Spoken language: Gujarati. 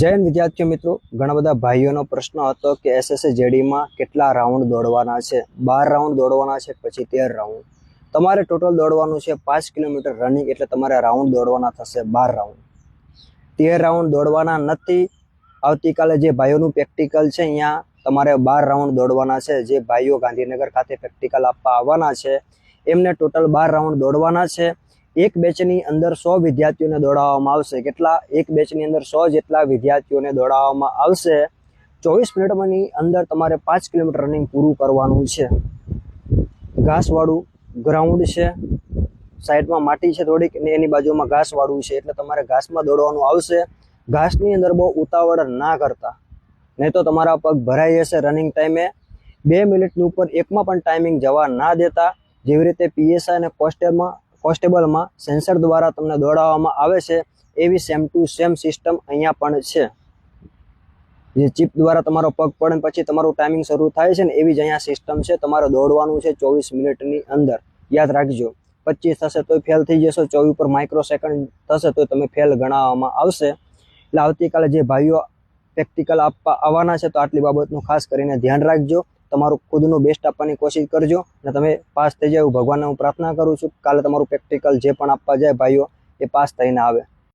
જય હિન્દ વિદ્યાર્થી મિત્રો, ઘણા બધા ભાઈઓનો પ્રશ્ન હતો કે SSC માં કેટલા રાઉન્ડ દોડવાના છે। 12 રાઉન્ડ દોડવાના છે, પછી 13 રાઉન્ડ। તમારે ટોટલ દોડવાનું છે 5 કિલોમીટર રનિંગ, એટલે તમારે રાઉન્ડ દોડવાના થશે 12 રાઉન્ડ। 13 રાઉન્ડ દોડવાના નથી। આવતીકાલે જે ભાઈઓનું પ્રેક્ટિકલ છે અહીંયા તમારે 12 રાઉન્ડ દોડવાના છે। જે ભાઈઓ ગાંધીનગર ખાતે પ્રેક્ટિકલ આપવા આવવાના છે એમને ટોટલ 12 રાઉન્ડ દોડવાના છે। એક બેચની અંદર 100 વિદ્યાર્થીઓને દોડાવવામાં આવશે। કેટલા? એક બેચની અંદર 100 જેટલા વિદ્યાર્થીઓને દોડાવવામાં આવશે। 24 મિનિટની અંદર તમારે 5 કિલોમીટર રનિંગ પૂરું કરવાનું છે। ઘાસવાળું ગ્રાઉન્ડ છે, સાઈડમાં માટી છે થોડીક, અને એની બાજુમાં ઘાસવાળું છે, એટલે તમારે ઘાસમાં દોડવાનું આવશે। ઘાસની અંદર બહુ ઉતાવળ ના કરતા, નહીં તો તમારા પગ ભરાઈ જશે રનિંગ ટાઈમે। 2 મિનિટની ઉપર એકમાં પણ ટાઈમિંગ જવા ના દેતા। જેવી રીતે PSI અને કોન્સ્ટેબલમાં સેન્સર દ્વારા તમને દોડાવવામાં આવે છે, એવી સેમ ટુ સેમ સિસ્ટમ અહીંયા પણ છે। જે ચીપ દ્વારા તમારો પગ પડે પછી તમારું ટાઈમિંગ શરૂ થાય છે ને, એવી જ અહીંયા સિસ્ટમ છે। તમારે દોડવાનું છે 24 મિનિટની અંદર, યાદ રાખજો। 25 થશે તો ફેલ થઈ જશો, 24 ઉપર માઇક્રો સેકન્ડ થશે તો તમે ફેલ ગણાવવામાં આવશે। એટલે આવતીકાલે જે ભાઈઓ પ્રેક્ટિકલ આપવા આવવાના છે તો આટલી બાબતનું ખાસ કરીને ધ્યાન રાખજો। તમારું ખુદનું બેસ્ટ આપવાની કોશિશ કરજો અને તમે પાસ થઈ જાવ, ભગવાનને હું પ્રાર્થના કરું છું। કાલે તમારું પ્રેક્ટિકલ જે પણ આપવા જાય ભાઈઓ એ પાસ થઈને આવે।